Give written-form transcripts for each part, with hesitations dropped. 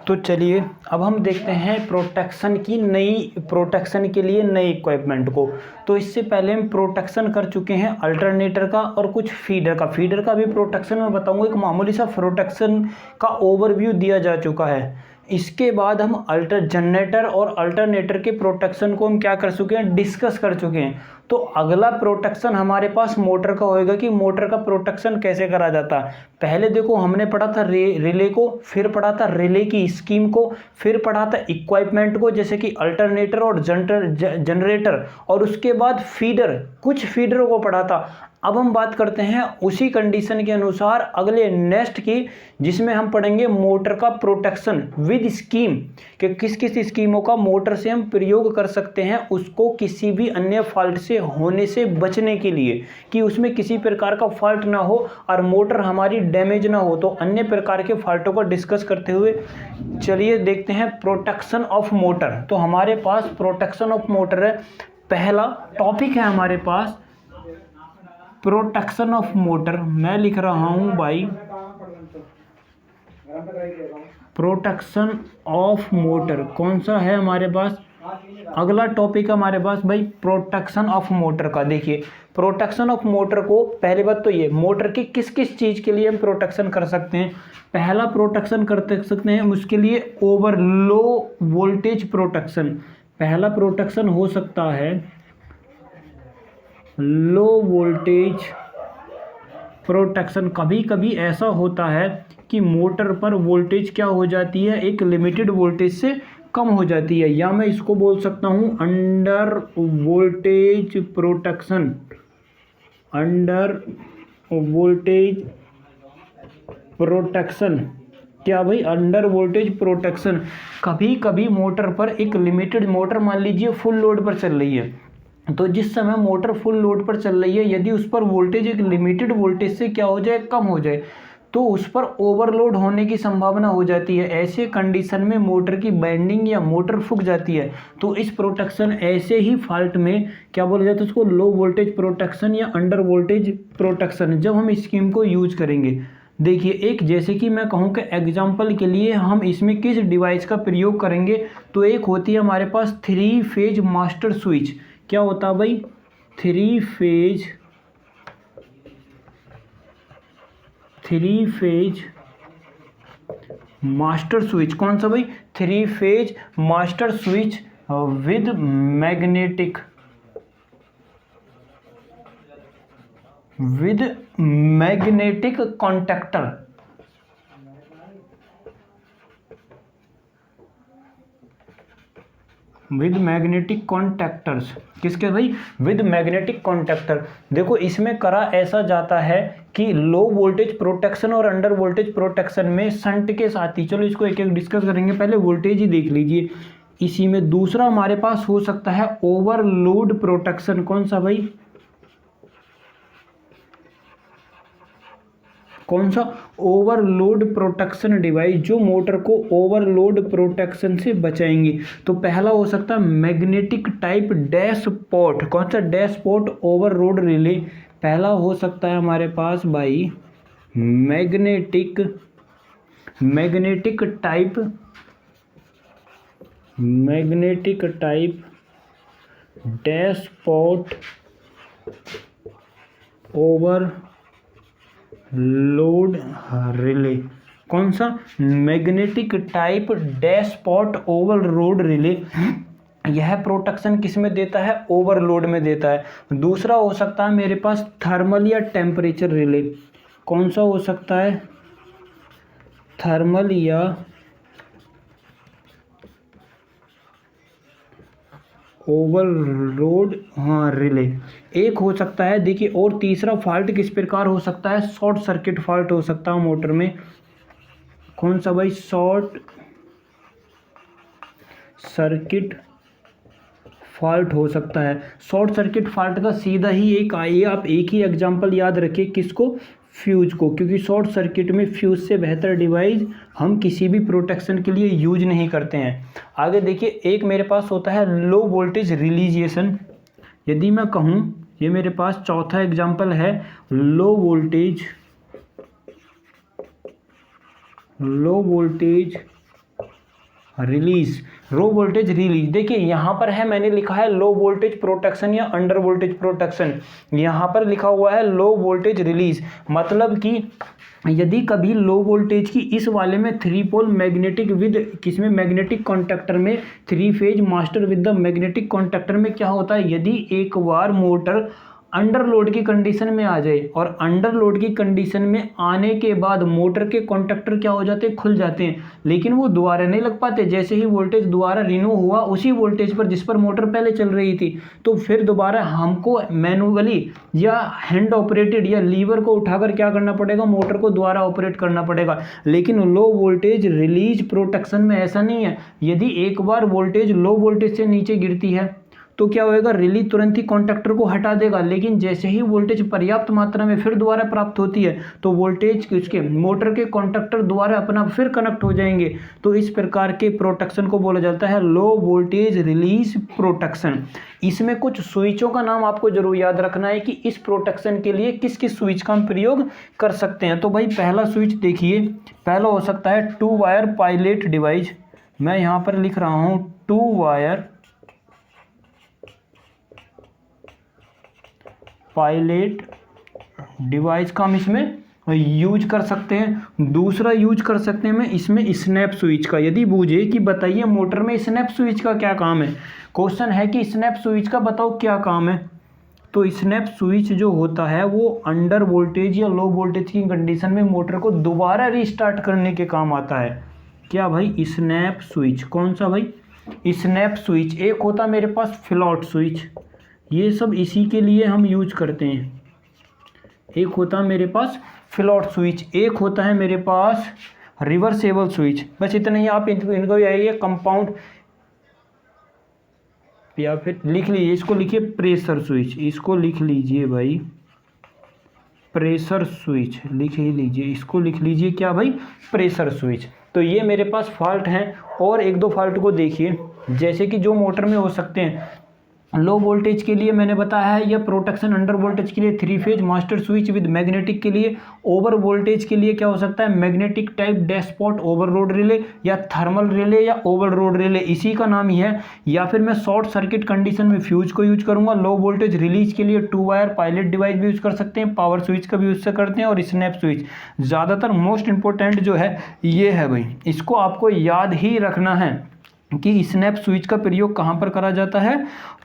तो चलिए अब हम देखते हैं प्रोटेक्शन के लिए नई इक्विपमेंट को। तो इससे पहले हम प्रोटेक्शन कर चुके हैं अल्टरनेटर का और कुछ फीडर का भी प्रोटेक्शन मैं बताऊंगा। एक मामूली सा प्रोटेक्शन का ओवरव्यू दिया जा चुका है। इसके बाद हम जनरेटर और अल्टरनेटर के प्रोटेक्शन को हम क्या कर चुके हैं, डिस्कस कर चुके हैं। तो अगला प्रोटेक्शन हमारे पास मोटर का होएगा कि मोटर का प्रोटेक्शन कैसे करा जाता है। पहले देखो हमने पढ़ा था रिले को, फिर पढ़ा था रिले की स्कीम को, फिर पढ़ा था इक्विपमेंट को जैसे कि अल्टरनेटर और जनरेटर, और उसके बाद कुछ फीडरों को पढ़ा था। अब हम बात करते हैं उसी कंडीशन के अनुसार अगले नेक्स्ट की, जिसमें हम पढ़ेंगे मोटर का प्रोटेक्शन विद स्कीम कि किस किस स्कीमों का मोटर से हम प्रयोग कर सकते हैं उसको किसी भी अन्य फॉल्ट से होने से बचने के लिए, कि उसमें किसी प्रकार का फॉल्ट ना हो और मोटर हमारी डैमेज ना हो। तो अन्य प्रकार के फॉल्टों को डिस्कस करते हुए चलिए देखते हैं प्रोटेक्शन ऑफ मोटर। तो हमारे पास प्रोटेक्शन ऑफ मोटर है, पहला टॉपिक है हमारे पास प्रोटेक्शन ऑफ मोटर। मैं लिख रहा हूं भाई प्रोटेक्शन ऑफ मोटर। कौन सा है हमारे पास, अगला टॉपिक हमारे पास भाई प्रोटेक्शन ऑफ मोटर का। देखिए प्रोटेक्शन ऑफ मोटर को, पहली बात तो ये मोटर की किस किस चीज़ के लिए हम प्रोटेक्शन कर सकते हैं। पहला प्रोटेक्शन कर सकते हैं उसके लिए ओवर लो वोल्टेज प्रोटेक्शन। पहला प्रोटेक्शन हो सकता है लो वोल्टेज प्रोटेक्शन। कभी कभी ऐसा होता है कि मोटर पर वोल्टेज क्या हो जाती है, एक लिमिटेड वोल्टेज से कम हो जाती है, या मैं इसको बोल सकता हूं under voltage protection. Under voltage protection क्या भाई, अंडर वोल्टेज प्रोटेक्शन। कभी कभी मोटर पर एक लिमिटेड, मोटर मान लीजिए फुल लोड पर चल रही है, तो जिस समय मोटर फुल लोड पर चल रही है यदि उस पर वोल्टेज एक लिमिटेड वोल्टेज से क्या हो जाए, कम हो जाए, तो उस पर ओवरलोड होने की संभावना हो जाती है। ऐसे कंडीशन में मोटर की बाइंडिंग या मोटर फूक जाती है। तो इस प्रोटेक्शन, ऐसे ही फॉल्ट में क्या बोला जाता है उसको, लो वोल्टेज प्रोटेक्शन या अंडर वोल्टेज प्रोटेक्शन, जब हम स्कीम को यूज करेंगे। देखिए एक, जैसे कि मैं कहूँ कि एग्जाम्पल के लिए हम इसमें किस डिवाइस का प्रयोग करेंगे, तो एक होती है हमारे पास 3 फेज मास्टर स्विच। क्या होता है भाई, 3 फेज मास्टर स्विच। कौन सा भाई, 3 phase master switch with magnetic contactor. With magnetic contactors. किसके भाई, विद मैग्नेटिक कॉन्टैक्टर। देखो इसमें करा ऐसा जाता है कि लो वोल्टेज प्रोटेक्शन और अंडर वोल्टेज प्रोटेक्शन में शंट के साथ ही, चलो इसको एक एक डिस्कस करेंगे, पहले वोल्टेज ही देख लीजिए इसी में। दूसरा हमारे पास हो सकता है ओवरलोड प्रोटेक्शन। कौन सा भाई, कौन सा, ओवरलोड प्रोटेक्शन डिवाइस, जो मोटर को ओवरलोड प्रोटेक्शन से बचाएंगी। तो पहला हो सकता है मैग्नेटिक टाइप डैशपॉट। कौन सा, डैशपॉट ओवरलोड रिले। पहला हो सकता है हमारे पास भाई magnetic type dashpot over load relay. कौन सा, magnetic type dashpot overload relay. यह प्रोटेक्शन किस में देता है, ओवरलोड में देता है। दूसरा हो सकता है मेरे पास थर्मल या टेम्परेचर रिले। कौन सा हो सकता है, थर्मल या ओवरलोड रिले एक हो सकता है। देखिए और तीसरा फॉल्ट किस प्रकार हो सकता है, शॉर्ट सर्किट फॉल्ट हो सकता है मोटर में। कौन सा भाई, शॉर्ट सर्किट फॉल्ट हो सकता है। शॉर्ट सर्किट फॉल्ट का सीधा ही एक आइए, आप एक ही एग्जांपल याद रखिए, किसको, फ्यूज को, क्योंकि शॉर्ट सर्किट में फ्यूज से बेहतर डिवाइस हम किसी भी प्रोटेक्शन के लिए यूज नहीं करते हैं। आगे देखिए एक मेरे पास होता है लो वोल्टेज रिलीजिएशन। यदि मैं कहूँ, ये मेरे पास चौथा एग्जांपल है लो low voltage release, low voltage release. देखिए यहाँ पर है, मैंने लिखा है लो वोल्टेज प्रोटेक्शन या अंडर वोल्टेज प्रोटेक्शन, यहाँ पर लिखा हुआ है लो वोल्टेज रिलीज। मतलब कि यदि कभी लो वोल्टेज की इस वाले में 3 पोल मैग्नेटिक विद किसमें मैग्नेटिक कॉन्टैक्टर में 3 phase master with the magnetic contactor में क्या होता है, यदि एक बार मोटर अंडर लोड की कंडीशन में आ जाए और अंडर लोड की कंडीशन में आने के बाद मोटर के कॉन्टैक्टर क्या हो जाते हैं, खुल जाते हैं, लेकिन वो दोबारा नहीं लग पाते। जैसे ही वोल्टेज दोबारा रिन्यू हुआ उसी वोल्टेज पर जिस पर मोटर पहले चल रही थी, तो फिर दोबारा हमको मैनुअली या हैंड ऑपरेटेड या लीवर को उठाकर क्या करना पड़ेगा, मोटर को दोबारा ऑपरेट करना पड़ेगा। लेकिन लो वोल्टेज रिलीज प्रोटेक्शन में ऐसा नहीं है। यदि एक बार वोल्टेज लो वोल्टेज से नीचे गिरती है तो क्या होएगा, रिली तुरंत ही कॉन्टैक्टर को हटा देगा, लेकिन जैसे ही वोल्टेज पर्याप्त मात्रा में फिर दोबारा प्राप्त होती है तो वोल्टेज उसके मोटर के कॉन्टैक्टर दोबारा अपना फिर कनेक्ट हो जाएंगे। तो इस प्रकार के प्रोटेक्शन को बोला जाता है लो वोल्टेज रिलीज प्रोटेक्शन। इसमें कुछ स्विचों का नाम आपको जरूर याद रखना है कि इस प्रोटेक्शन के लिए किस किस स्विच का हम प्रयोग कर सकते हैं। तो भाई पहला स्विच देखिए, पहला हो सकता है 2 वायर पायलट डिवाइस। मैं यहाँ पर लिख रहा हूँ 2 वायर पायलट डिवाइस का हम इसमें यूज कर सकते हैं। दूसरा यूज कर सकते हैं मैं इसमें स्नैप स्विच का। यदि पूछे कि बताइए मोटर में स्नैप स्विच का क्या काम है, क्वेश्चन है कि स्नैप स्विच का बताओ क्या काम है, तो स्नैप स्विच जो होता है वो अंडर वोल्टेज या लो वोल्टेज की कंडीशन में मोटर को दोबारा रीस्टार्ट करने के काम आता है। क्या भाई, स्नैप स्विच। कौन सा भाई, स्नैप स्विच। एक होता है मेरे पास फ्लॉट स्विच, ये सब इसी के लिए हम यूज करते हैं। एक होता है मेरे पास फ्लॉट स्विच, एक होता है मेरे पास रिवर्सेबल स्विच। बस इतना ही, आप इनको आइए कंपाउंड या फिर लिख लीजिए, इसको लिखिए प्रेशर स्विच, इसको लिख लीजिए भाई प्रेशर स्विच, लिख ही लीजिए, इसको लिख लीजिए क्या भाई, प्रेशर स्विच। तो ये मेरे पास फॉल्ट हैं और एक दो फॉल्ट को देखिए, जैसे कि जो मोटर में हो सकते हैं। लो वोल्टेज के लिए मैंने बताया है, या प्रोटेक्शन अंडर वोल्टेज के लिए 3 phase master switch with magnetic के लिए। ओवर वोल्टेज के लिए क्या हो सकता है, magnetic type dashpot overload relay या थर्मल रिले या ओवरलोड रिले, इसी का नाम ही है। या फिर मैं शॉर्ट सर्किट कंडीशन में फ्यूज को यूज करूंगा। लो वोल्टेज रिलीज के लिए 2 वायर पायलट डिवाइस भी यूज कर सकते हैं, पावर स्विच का भी यूज करते हैं, और स्नैप स्विच। ज़्यादातर मोस्ट इंपॉर्टेंट जो है ये है भाई, इसको आपको याद ही रखना है कि स्नैप स्विच का प्रयोग कहाँ पर करा जाता है,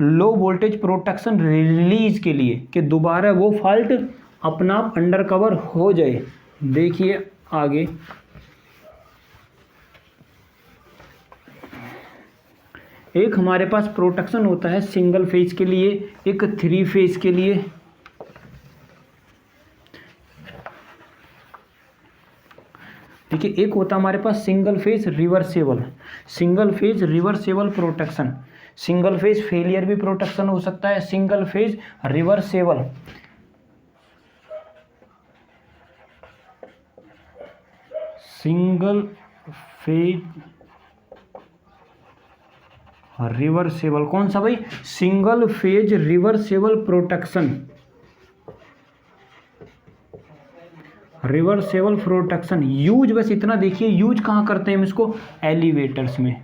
लो वोल्टेज प्रोटेक्शन रिलीज के लिए, कि दोबारा वो फॉल्ट अपना अंडर कवर हो जाए। देखिए आगे, एक हमारे पास प्रोटेक्शन होता है सिंगल फेज के लिए, एक 3 फेज के लिए। देखिए एक होता हमारे पास single phase reversible, single phase reversible protection. Single phase failure भी प्रोटेक्शन हो सकता है, single phase reversible. Single phase reversible कौन सा भाई, single phase reversible protection, reversible protection. Use बस इतना देखिए, यूज कहाँ करते हैं हम इसको, एलिवेटर्स में।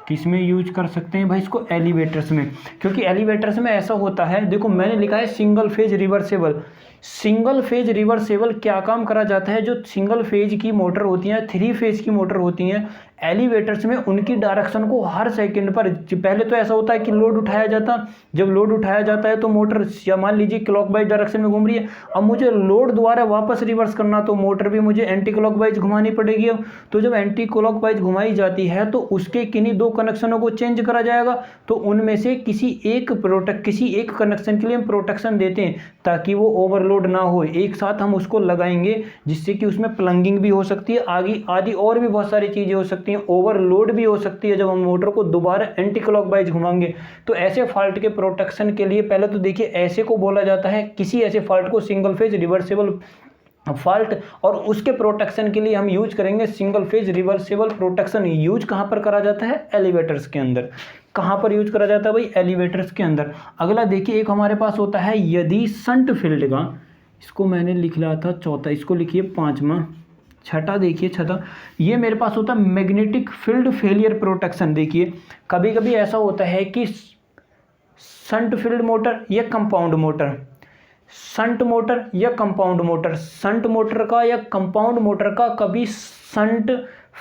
किस में यूज कर सकते हैं भाई इसको, एलिवेटर्स में। क्योंकि एलिवेटर्स में ऐसा होता है, देखो मैंने लिखा है single phase reversible. Single phase reversible क्या काम करा जाता है, जो सिंगल फेज की मोटर होती हैं, 3 फेज की मोटर होती हैं, एलिवेटर्स में उनकी डायरेक्शन को हर सेकंड पर, पहले तो ऐसा होता है कि लोड उठाया जाता, जब लोड उठाया जाता है तो मोटर या मान लीजिए क्लॉकवाइज डायरेक्शन में घूम रही है, अब मुझे लोड द्वारा वापस रिवर्स करना तो मोटर भी मुझे एंटी क्लॉकवाइज घुमानी पड़ेगी। अब तो जब एंटी क्लॉकवाइज घुमाई जाती है तो उसके किन्हीं 2 कनेक्शनों को चेंज करा जाएगा, तो उनमें से किसी एक कनेक्शन के लिए हम प्रोटेक्शन देते हैं ताकि वो ओवरलोड ना हो। एक साथ हम उसको लगाएंगे जिससे कि उसमें प्लंगिंग भी हो सकती है, आगे आदि और भी बहुत सारी चीज़ें हो सकती हैं, ओवरलोड भी हो सकती है जब हम मोटर को दोबारा एंटी क्लॉकवाइज घुमाएंगे। तो ऐसे फॉल्ट के प्रोटेक्शन के लिए पहले तो देखिए ऐसे को बोला जाता है, किसी ऐसे फॉल्ट को सिंगल फेज रिवर्सेबल फॉल्ट, और उसके प्रोटेक्शन के लिए हम यूज करेंगे single phase reversible protection. Use कहाँ पर करा जाता है, एलिवेटर्स के अंदर। कहाँ पर यूज करा जाता है भाई, एलिवेटर्स के अंदर। अगला देखिए, एक हमारे पास होता है यदि शंट फील्ड का, इसको मैंने लिख लिया था चौथा, इसको लिखिए 5वां, छठा देखिए, छठा ये मेरे पास होता है मैग्नेटिक फील्ड फेलियर प्रोटेक्शन। देखिए कभी कभी ऐसा होता है कि शंट फील्ड मोटर या कंपाउंड मोटर, शंट मोटर या कंपाउंड मोटर, शंट मोटर का या कंपाउंड मोटर का कभी शंट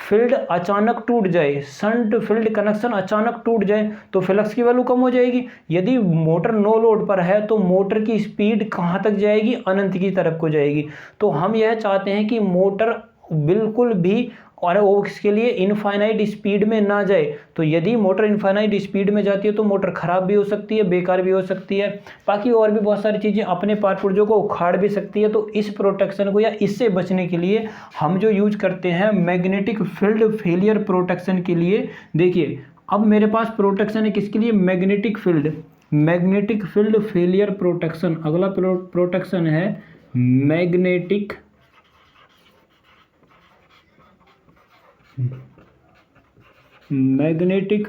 फील्ड अचानक टूट जाए, शंट फील्ड कनेक्शन अचानक टूट जाए तो फ्लक्स की वैल्यू कम हो जाएगी। यदि मोटर नो लोड पर है तो मोटर की स्पीड कहाँ तक जाएगी, अनंत की तरफ को जाएगी। तो हम यह चाहते हैं कि मोटर बिल्कुल भी और वो इसके लिए इनफाइनाइट स्पीड में ना जाए। तो यदि मोटर इनफाइनाइट स्पीड में जाती है तो मोटर ख़राब भी हो सकती है, बेकार भी हो सकती है, बाकी और भी बहुत सारी चीज़ें अपने पार्ट पुर्जों को उखाड़ भी सकती है। तो इस प्रोटेक्शन को या इससे बचने के लिए हम जो यूज करते हैं मैग्नेटिक फील्ड फेलियर प्रोटेक्शन के लिए। देखिए अब मेरे पास प्रोटेक्शन है किसके लिए, magnetic field, magnetic field failure protection. अगला प्रोटेक्शन है magnetic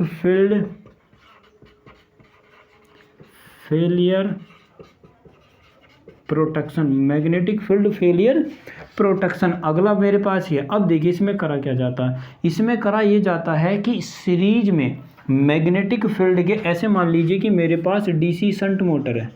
field failure protection, magnetic field failure protection अगला मेरे पास ही है। अब देखिए इसमें करा क्या जाता है, इसमें करा ये जाता है कि सीरीज में मैग्नेटिक फील्ड के, ऐसे मान लीजिए कि मेरे पास डीसी शंट मोटर है,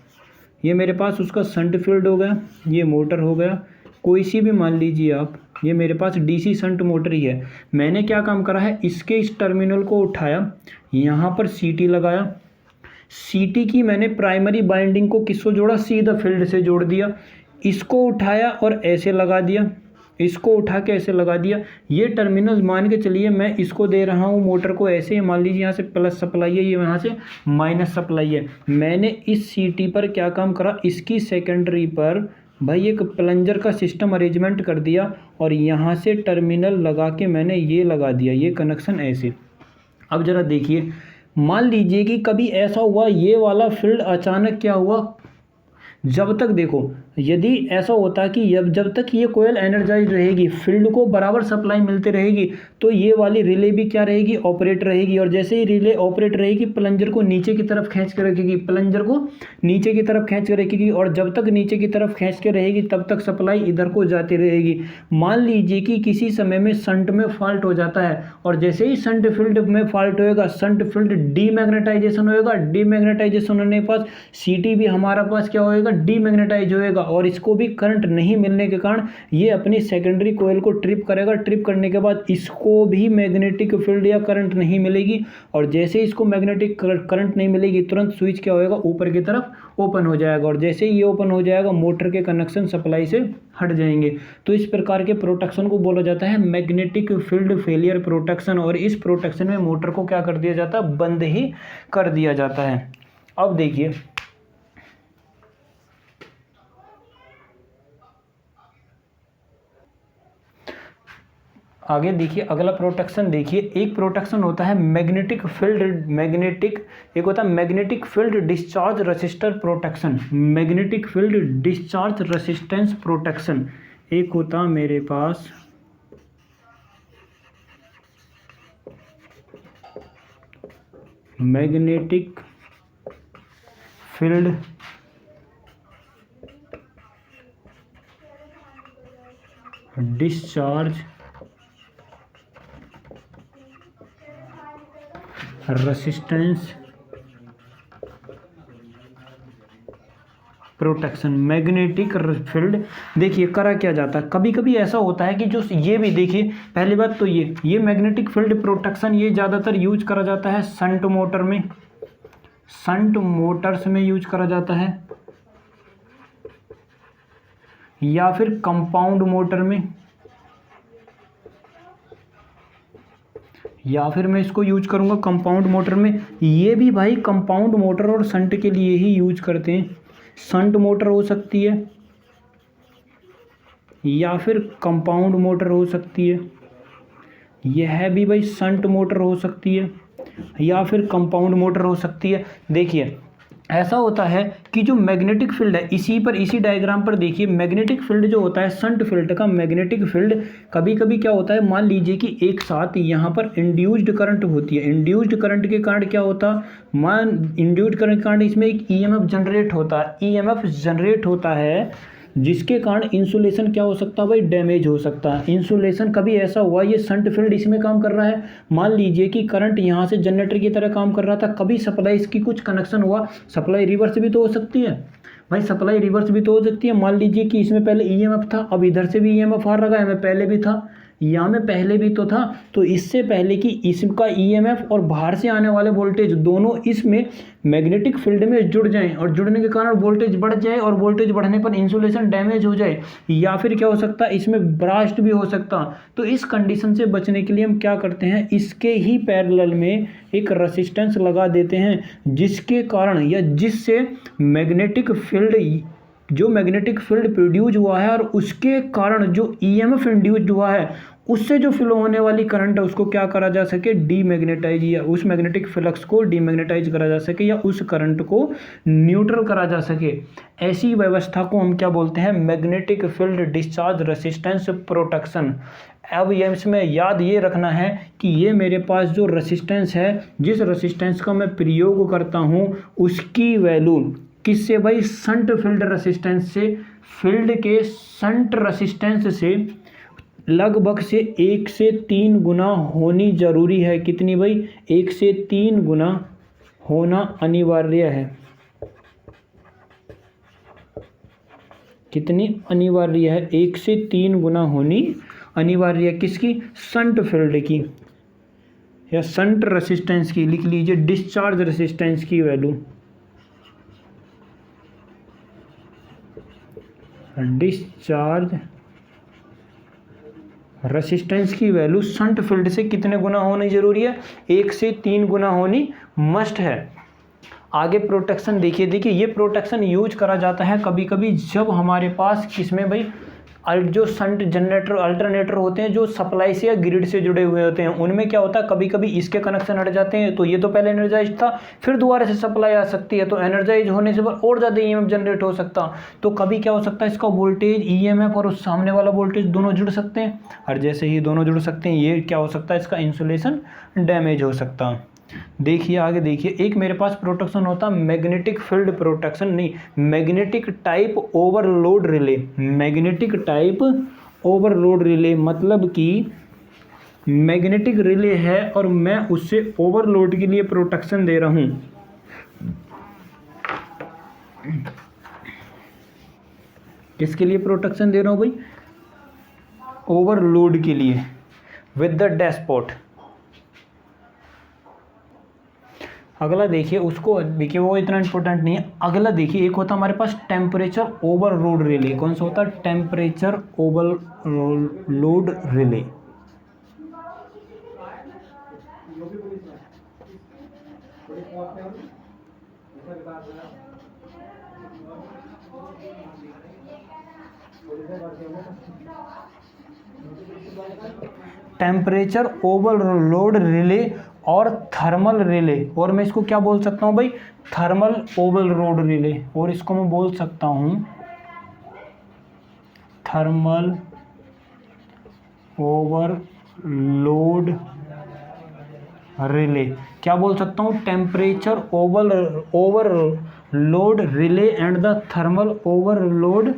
ये मेरे पास उसका शंट फील्ड हो गया, ये मोटर हो गया, कोई सी भी मान लीजिए आप, ये मेरे पास डीसी शंट मोटर ही है। मैंने क्या काम करा है, इसके इस टर्मिनल को उठाया, यहाँ पर सीटी लगाया, सीटी की मैंने प्राइमरी बाइंडिंग को किसको जोड़ा, सीधा फील्ड से जोड़ दिया, इसको उठाया और ऐसे लगा दिया, इसको उठा के ऐसे लगा दिया। ये टर्मिनल मान के चलिए मैं इसको दे रहा हूँ मोटर को ऐसे, मान लीजिए यहाँ से प्लस सप्लाई है, ये यहाँ से माइनस सप्लाई है। मैंने इस सीटी पर क्या काम करा, इसकी सेकेंडरी पर भाई एक प्लंजर का सिस्टम अरेंजमेंट कर दिया और यहाँ से टर्मिनल लगा के मैंने ये लगा दिया, ये कनेक्शन ऐसे। अब ज़रा देखिए, मान लीजिए कि कभी ऐसा हुआ ये वाला फील्ड अचानक क्या हुआ, जब तक देखो यदि ऐसा होता है कि जब तक ये कोयल एनर्जाइज रहेगी, फील्ड को बराबर सप्लाई मिलती रहेगी, तो ये वाली रिले भी क्या रहेगी, ऑपरेट रहेगी। और जैसे ही रिले ऑपरेट रहेगी प्लंजर को नीचे की तरफ खींच के रखेगी, प्लंजर को नीचे की तरफ खींच के रखेगी, और जब तक नीचे की तरफ खींच के रहेगी तब तक सप्लाई इधर को जाती रहेगी। मान लीजिए कि किसी समय में शंट में फॉल्ट हो जाता है, और जैसे ही शंट फील्ड में फॉल्ट होएगा, शंट फील्ड डीमैग्नेटाइजेशन होएगा, डीमैग्नेटाइजेशन होने के पास सीटी भी हमारा पास क्या होएगा, डीमैग्नेटाइज होएगा, और इसको भी करंट नहीं मिलने के कारण ये अपनी सेकेंडरी कोयल को ट्रिप करेगा। ट्रिप करने के बाद इसको भी मैग्नेटिक फील्ड या करंट नहीं मिलेगी, और जैसे इसको मैग्नेटिक करंट नहीं मिलेगी तुरंत स्विच क्या होएगा, ऊपर की तरफ ओपन हो जाएगा, और जैसे ही ये ओपन हो जाएगा मोटर के कनेक्शन सप्लाई से हट जाएंगे। तो इस प्रकार के प्रोटेक्शन को बोला जाता है मैग्नेटिक फील्ड फेलियर प्रोटेक्शन, और इस प्रोटेक्शन में मोटर को क्या कर दिया जाता है, बंद ही कर दिया जाता है। अब देखिए आगे देखिए अगला प्रोटेक्शन, देखिए एक प्रोटेक्शन होता है मैग्नेटिक फील्ड, एक होता है magnetic field discharge resistor protection, magnetic field discharge resistance protection. एक होता मेरे पास magnetic field discharge resistance protection, magnetic field. देखिए करा क्या जाता है, कभी कभी ऐसा होता है कि जो ये भी देखिए, पहली बात तो ये मैग्नेटिक फील्ड प्रोटेक्शन ये ज़्यादातर यूज करा जाता है शंट मोटर में, शंट मोटर्स में यूज करा जाता है, या फिर कंपाउंड मोटर में, या फिर मैं इसको यूज करूंगा कंपाउंड मोटर में। ये भी भाई कंपाउंड मोटर और शंट के लिए ही यूज करते हैं, शंट मोटर हो सकती है या फिर कंपाउंड मोटर हो सकती है, यह भी भाई शंट मोटर हो सकती है या फिर कंपाउंड मोटर हो सकती है। देखिए ऐसा होता है कि जो मैग्नेटिक फील्ड है, इसी डायग्राम पर देखिए, मैग्नेटिक फील्ड जो होता है शंट फील्ड का मैग्नेटिक फील्ड, कभी कभी क्या होता है, मान लीजिए कि एक साथ यहाँ पर इंड्यूस्ड करंट होती है, इंड्यूस्ड करंट के कारण क्या होता, इंड्यूस्ड करंट के कारण इसमें एक ईएमएफ जनरेट होता है, ईएमएफ जनरेट होता है। जिसके कारण इंसुलेशन क्या हो सकता है भाई, डैमेज हो सकता है। इंसुलेशन कभी ऐसा हुआ ये शंट फील्ड इसमें काम कर रहा है, मान लीजिए कि करंट यहाँ से जनरेटर की तरह काम कर रहा था, कभी सप्लाई इसकी कुछ कनेक्शन हुआ, सप्लाई रिवर्स भी तो हो सकती है भाई, सप्लाई रिवर्स भी तो हो सकती है। मान लीजिए कि इसमें पहले ईएमएफ था, अब इधर से भी ईएमएफ आ रहा है, हमें पहले भी था, यहाँ में पहले भी तो था, तो इससे पहले कि इसका ईएमएफ और बाहर से आने वाले वोल्टेज दोनों इसमें मैग्नेटिक फील्ड में जुड़ जाएं और जुड़ने के कारण वोल्टेज बढ़ जाए और वोल्टेज बढ़ने पर इंसुलेशन डैमेज हो जाए, या फिर क्या हो सकता है इसमें ब्रास्ट भी हो सकता। तो इस कंडीशन से बचने के लिए हम क्या करते हैं, इसके ही पैरेलल में एक रेसिस्टेंस लगा देते हैं, जिसके कारण या जिससे मैग्नेटिक फील्ड, जो मैग्नेटिक फील्ड प्रोड्यूस हुआ है और उसके कारण जो ईएमएफ इंड्यूस्ड हुआ है, उससे जो फ्लो होने वाली करंट है उसको क्या करा जा सके, डीमैग्नेटाइज, या उस मैग्नेटिक फ्लक्स को डीमैग्नेटाइज करा जा सके, या उस करंट को न्यूट्रल करा जा सके। ऐसी व्यवस्था को हम क्या बोलते हैं, magnetic field discharge resistance protection. अब ये इसमें याद ये रखना है कि ये मेरे पास जो रेसिस्टेंस है, जिस रेसिस्टेंस का मैं प्रयोग करता हूँ उसकी वैल्यू किससे भाई, शंट फील्ड रेसिस्टेंस से, फील्ड के शंट रेसिस्टेंस से लगभग से 1 से 3 गुना होनी जरूरी है। कितनी भाई, 1 से 3 गुना होना अनिवार्य है। कितनी अनिवार्य है, 1 से 3 गुना होनी अनिवार्य है। किसकी, शंट फील्ड की या शंट रेसिस्टेंस की, लिख लीजिए डिस्चार्ज रेसिस्टेंस की वैल्यू, डिस्चार्ज रेसिस्टेंस की वैल्यू शंट फील्ड से कितने गुना होनी जरूरी है, 1 से 3 गुना होनी मस्ट है। आगे प्रोटेक्शन देखिए, ये प्रोटेक्शन यूज करा जाता है कभी कभी जब हमारे पास किसमें भाई, जो शंट जनरेटर अल्टरनेटर होते हैं जो सप्लाई से या ग्रिड से जुड़े हुए होते हैं, उनमें क्या होता है कभी कभी इसके कनेक्शन हट जाते हैं, तो ये तो पहले एनर्जाइज था, फिर दोबारा से सप्लाई आ सकती है, तो एनर्जाइज होने से और ज़्यादा ईएमएफ जनरेट हो सकता। तो कभी क्या हो सकता है, इसका वोल्टेज ईएमएफ और उस सामने वाला वोल्टेज दोनों जुड़ सकते हैं, और जैसे ही दोनों जुड़ सकते हैं ये क्या हो सकता है, इसका इंसुलेशन डैमेज हो सकता। देखिए आगे देखिए, एक मेरे पास प्रोटेक्शन होता है मैग्नेटिक फील्ड प्रोटेक्शन, नहीं magnetic type overload relay. Magnetic type overload relay मतलब कि मैग्नेटिक रिले है और मैं उससे ओवरलोड के लिए प्रोटेक्शन दे रहा हूं। किसके लिए प्रोटेक्शन दे रहा हूं भाई, ओवरलोड के लिए, विद द डैशपोर्ट। अगला देखिए, उसको देखिए वो इतना इंपॉर्टेंट नहीं है। अगला देखिए, एक होता हमारे पास टेम्परेचर ओवरलोड रिले। कौन सा होता है, temperature overload relay. Temperature overload relay और थर्मल रिले, और मैं इसको क्या बोल सकता हूँ भाई, थर्मल ओवरलोड रिले, और इसको मैं बोल सकता हूँ थर्मल ओवरलोड रिले। क्या बोल सकता हूँ, temperature overload relay and the thermal overload,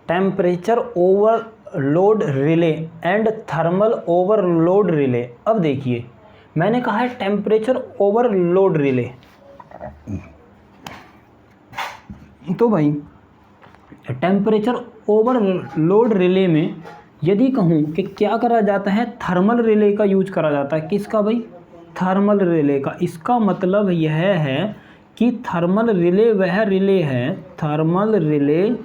temperature overload relay and thermal overload relay. अब देखिए मैंने कहा है टेम्परेचर ओवरलोड रिले, तो भाई टेम्परेचर ओवरलोड रिले में यदि कहूँ कि क्या करा जाता है, थर्मल रिले का यूज करा जाता है। किसका भाई, थर्मल रिले का। इसका मतलब यह है कि थर्मल रिले वह रिले है, थर्मल रिले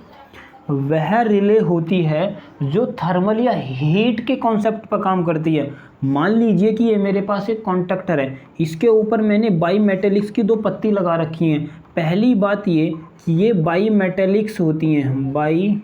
वह रिले होती है जो थर्मल या हीट के कॉन्सेप्ट पर काम करती है। मान लीजिए कि ये मेरे पास एक कॉन्डक्टर है, इसके ऊपर मैंने बाई मेटेलिक्स की 2 पत्ती लगा रखी हैं। पहली बात ये कि ये बाई मेटेलिक्स होती हैं, बाई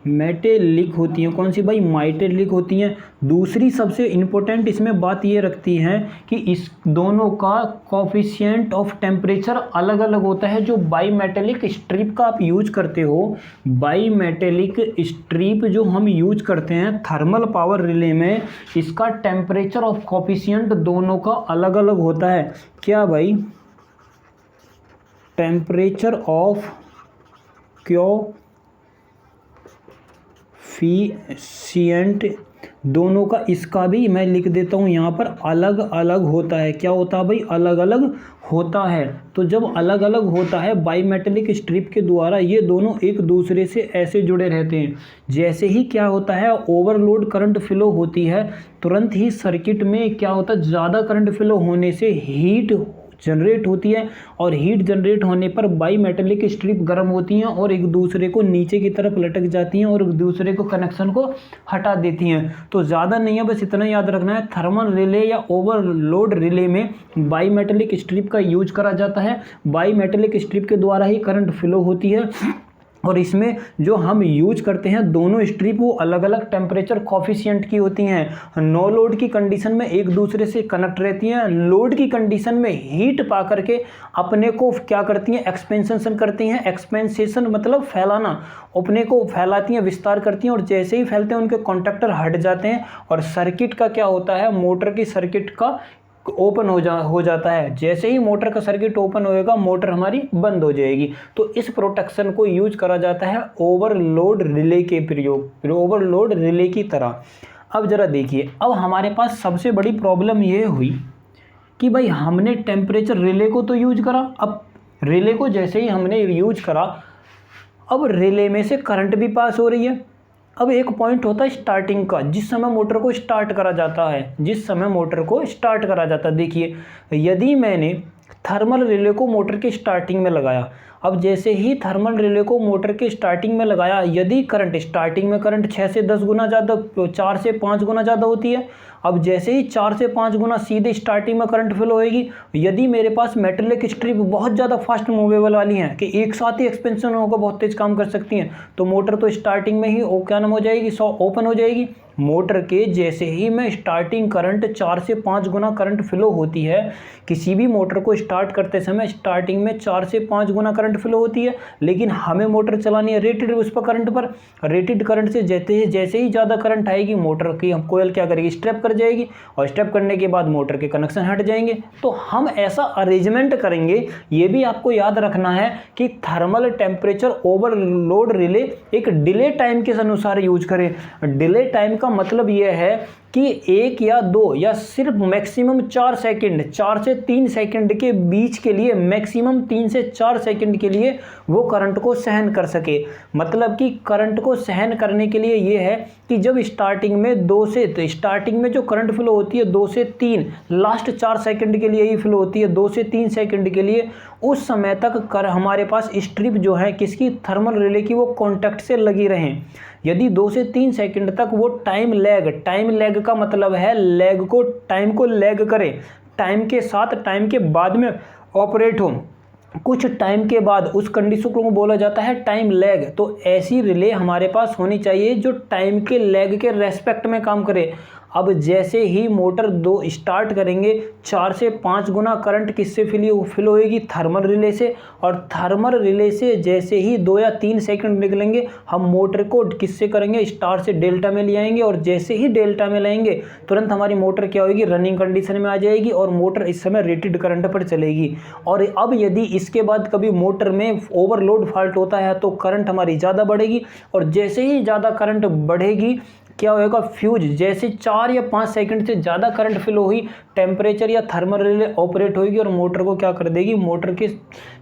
मेटेलिक होती हैं। कौन सी भाई, मेटेलिक होती हैं। दूसरी सबसे इम्पोर्टेंट इसमें बात ये रखती है कि इस दोनों का कोफिशिएंट ऑफ टेम्परेचर अलग अलग होता है। जो बाई मेटेलिक स्ट्रिप का आप यूज करते हो, बाई मेटेलिक स्ट्रिप जो हम यूज करते हैं थर्मल पावर रिले में, इसका टेम्परेचर ऑफ कोफिशिएंट दोनों का अलग अलग होता है। क्या भाई, टेम्परेचर ऑफ कोएफिशिएंट दोनों का, इसका भी मैं लिख देता हूँ यहाँ पर, अलग अलग होता है। क्या होता है भाई? अलग अलग होता है। तो जब अलग अलग होता है बाईमेटेलिक स्ट्रिप के द्वारा ये दोनों एक दूसरे से ऐसे जुड़े रहते हैं। जैसे ही क्या होता है, ओवरलोड करंट फ्लो होती है, तुरंत ही सर्किट में क्या होता है, ज़्यादा करंट फ्लो होने से हीट जनरेट होती है, और हीट जनरेट होने पर बाईमेटेलिक स्ट्रिप गर्म होती हैं और एक दूसरे को नीचे की तरफ लटक जाती हैं और एक दूसरे को कनेक्शन को हटा देती हैं। तो ज़्यादा नहीं है, बस इतना याद रखना है, थर्मल रिले या ओवरलोड रिले में बाईमेटेलिक स्ट्रिप का यूज करा जाता है। बाईमेटेलिक स्ट्रिप के द्वारा ही करंट फ्लो होती है, और इसमें जो हम यूज करते हैं दोनों स्ट्रिप वो अलग अलग टेम्परेचर कॉफिशिएंट की होती हैं। नो लोड की कंडीशन में एक दूसरे से कनेक्ट रहती हैं, लोड की कंडीशन में हीट पा करके अपने को क्या करती हैं, एक्सपेंशन करती हैं। एक्सपेंसेशन मतलब फैलाना, अपने को फैलाती हैं, विस्तार करती हैं, और जैसे ही फैलते हैं उनके कॉन्टैक्टर हट जाते हैं और सर्किट का क्या होता है, मोटर की सर्किट का ओपन हो जाता है। जैसे ही मोटर का सर्किट ओपन होएगा मोटर हमारी बंद हो जाएगी। तो इस प्रोटेक्शन को यूज करा जाता है ओवरलोड रिले के प्रयोग, ओवरलोड रिले की तरह। अब जरा देखिए, अब हमारे पास सबसे बड़ी प्रॉब्लम ये हुई कि भाई हमने टेम्परेचर रिले को तो यूज करा, अब रिले को जैसे ही हमने यूज करा, अब रिले में से करंट भी पास हो रही है। अब एक पॉइंट होता है स्टार्टिंग का, जिस समय मोटर को स्टार्ट करा जाता है, देखिए यदि मैंने थर्मल रिले को मोटर के स्टार्टिंग में लगाया, अब जैसे ही थर्मल रिले को मोटर के स्टार्टिंग में लगाया, यदि करंट स्टार्टिंग में करंट 6 से 10 गुना ज़्यादा, 4 से 5 गुना ज़्यादा होती है। अब जैसे ही 4 से 5 गुना सीधे स्टार्टिंग में करंट फ्लो होएगी, यदि मेरे पास मेटेलिक स्ट्रिप बहुत ज़्यादा फास्ट मूवेबल वाली हैं कि एक साथ ही एक्सपेंशन होकर बहुत तेज काम कर सकती हैं, तो मोटर तो स्टार्टिंग में ही क्या नाम हो जाएगी, ओपन हो जाएगी। मोटर के जैसे ही मैं स्टार्टिंग करंट 4 से 5 गुना करंट फ्लो होती है, किसी भी मोटर को स्टार्ट करते समय स्टार्टिंग में 4 से 5 गुना करंट फ्लो होती है, लेकिन हमें मोटर चलानी है रेटेड उस पर करंट पर। रेटेड करंट से जैसे ही ज़्यादा करंट आएगी मोटर की हम कोयल क्या करेगी, स्टेप कर जाएगी, और स्टेप करने के बाद मोटर के कनेक्शन हट जाएंगे। तो हम ऐसा अरेंजमेंट करेंगे, ये भी आपको याद रखना है कि थर्मल टेम्परेचर ओवरलोड रिले एक डिले टाइम के अनुसार यूज करें। डिले टाइम का मतलब यह है कि 1 या 2 या सिर्फ मैक्सिमम 4 सेकंड, 4 से 3 सेकंड के बीच के लिए, मैक्सिमम 3 से 4 सेकंड के लिए वो करंट को सहन कर सके। मतलब कि करंट को सहन करने के लिए ये है कि जब स्टार्टिंग में स्टार्टिंग में जो करंट फ्लो होती है 2 से 3, लास्ट 4 सेकंड के लिए ही फ्लो होती है, 2 से 3 सेकंड के लिए, उस समय तक हमारे पास स्ट्रिप जो है किसकी, थर्मल रिले की, वो कॉन्टैक्ट से लगी रहें। यदि 2 से 3 सेकंड तक वो टाइम लैग का मतलब है टाइम को लैग करे, टाइम के साथ टाइम के बाद में ऑपरेट हो, कुछ टाइम के बाद उस कंडीशन को बोला जाता है टाइम लैग। तो ऐसी रिले हमारे पास होनी चाहिए जो टाइम के लैग के रेस्पेक्ट में काम करे। अब जैसे ही मोटर 2 स्टार्ट करेंगे, 4 से 5 गुना करंट किससे फिल होएगी, थर्मल रिले से, और थर्मल रिले से जैसे ही 2 या 3 सेकंड निकलेंगे हम मोटर को किससे करेंगे, स्टार से डेल्टा में ले आएंगे, और जैसे ही डेल्टा में लाएंगे तुरंत हमारी मोटर क्या होगी, रनिंग कंडीशन में आ जाएगी और मोटर इस समय रेटेड करंट पर चलेगी। और अब यदि इसके बाद कभी मोटर में ओवरलोड फॉल्ट होता है तो करंट हमारी ज़्यादा बढ़ेगी, और जैसे ही ज़्यादा करंट बढ़ेगी क्या होगा, फ्यूज, जैसे 4 या 5 सेकंड से ज़्यादा करंट फ्लो हुई, टेम्परेचर या थर्मल रिले ऑपरेट होगी और मोटर को क्या कर देगी, मोटर के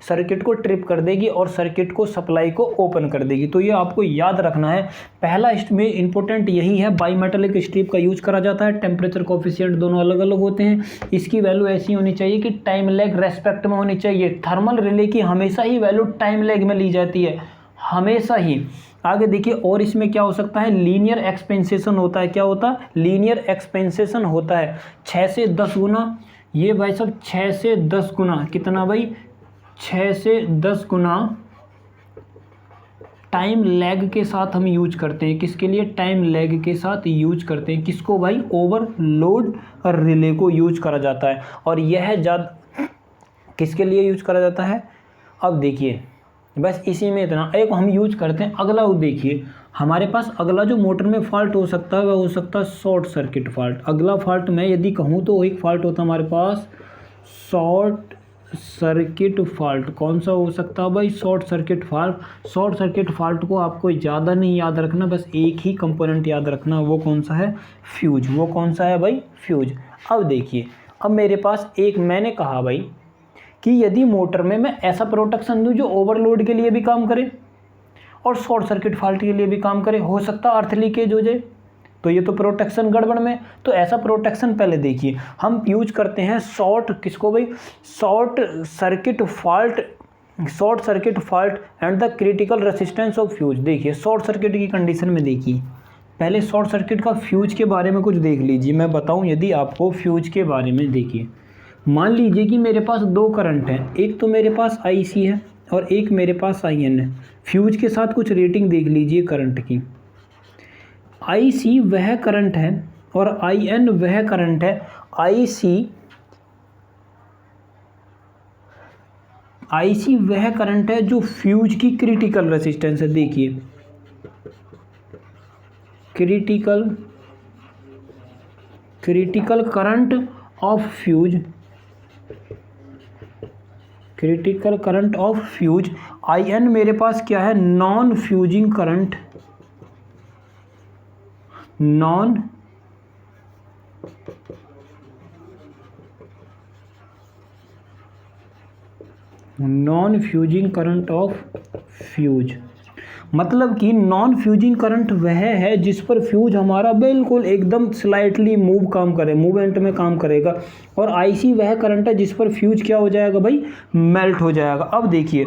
सर्किट को ट्रिप कर देगी और सर्किट को सप्लाई को ओपन कर देगी। तो ये आपको याद रखना है। पहला इसमें इंपॉर्टेंट यही है, बाईमेटेलिक स्ट्रिप का यूज करा जाता है, टेम्परेचर कोफिशिएंट दोनों अलग अलग होते हैं, इसकी वैल्यू ऐसी होनी चाहिए कि टाइम लैग रेस्पेक्ट में होनी चाहिए। थर्मल रिले की हमेशा ही वैल्यू टाइम लैग में ली जाती है, हमेशा ही। आगे देखिए, और इसमें क्या हो सकता है, लीनियर एक्सपेंसेशन होता है। क्या होता है, लीनियर एक्सपेंसेशन होता है 6 से 10 गुना। ये भाई सब 6 से 10 गुना, कितना भाई, 6 से 10 गुना टाइम लैग के साथ हम यूज करते हैं। किसके लिए, टाइम लैग के साथ यूज करते हैं। किसको भाई, ओवरलोड रिले को यूज करा जाता है। और यह ज़्यादा किसके लिए यूज करा जाता है, अब देखिए बस इसी में इतना एक हम यूज करते हैं। अगला देखिए, हमारे पास अगला जो मोटर में फॉल्ट हो सकता है वह हो सकता है शॉर्ट सर्किट फॉल्ट। अगला फॉल्ट मैं यदि कहूँ तो एक फॉल्ट होता है हमारे पास शॉर्ट सर्किट फॉल्ट कौन सा हो सकता है भाई? Short circuit fault. Short circuit fault को आपको ज़्यादा नहीं याद रखना, बस एक ही कंपोनेंट याद रखना, वो कौन सा है? फ्यूज। वो कौन सा है भाई? फ्यूज। अब देखिए, अब मेरे पास एक, मैंने कहा भाई कि यदि मोटर में मैं ऐसा प्रोटेक्शन दूं जो ओवरलोड के लिए भी काम करे और शॉर्ट सर्किट फॉल्ट के लिए भी काम करे, हो सकता है अर्थ लीकेज हो जाए, तो ये तो प्रोटेक्शन गड़बड़ में। तो ऐसा प्रोटेक्शन पहले देखिए, हम यूज करते हैं शॉर्ट, किसको भाई? Short circuit fault, short circuit fault and the critical resistance of fuse. देखिए शॉर्ट सर्किट की कंडीशन में देखिए, पहले शॉर्ट सर्किट का फ्यूज के बारे में कुछ देख लीजिए, मैं बताऊं यदि आपको फ्यूज के बारे में। देखिए मान लीजिए कि मेरे पास दो करंट हैं, एक तो मेरे पास IC है और एक मेरे पास IN है। फ्यूज के साथ कुछ रेटिंग देख लीजिए करंट की। IC वह करंट है और IN वह करंट है। IC वह करंट है जो फ्यूज की क्रिटिकल रेसिस्टेंस है। देखिए critical current of fuse, critical current of fuse. IN मेरे पास क्या है? Non fusing current, non fusing current of fuse. मतलब कि नॉन फ्यूजिंग करंट वह है जिस पर फ्यूज हमारा बिल्कुल एकदम स्लाइटली मूव काम करे, मूवमेंट में काम करेगा। और IC वह करंट है जिस पर फ्यूज क्या हो जाएगा भाई? मेल्ट हो जाएगा। अब देखिए,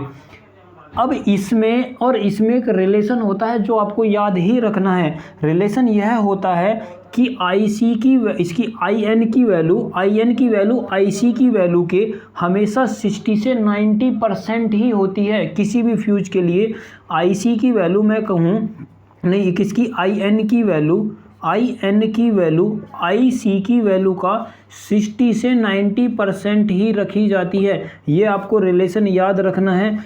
अब इसमें और इसमें एक रिलेशन होता है जो आपको याद ही रखना है। रिलेशन यह होता है कि IC की, इसकी IN की वैल्यू IC की वैल्यू के हमेशा 60 से 90% ही होती है किसी भी फ्यूज के लिए। IC की वैल्यू मैं कहूँ नहीं, किसकी? IN की वैल्यू IC की वैल्यू का 60 से 90% ही रखी जाती है। ये आपको रिलेशन याद रखना है।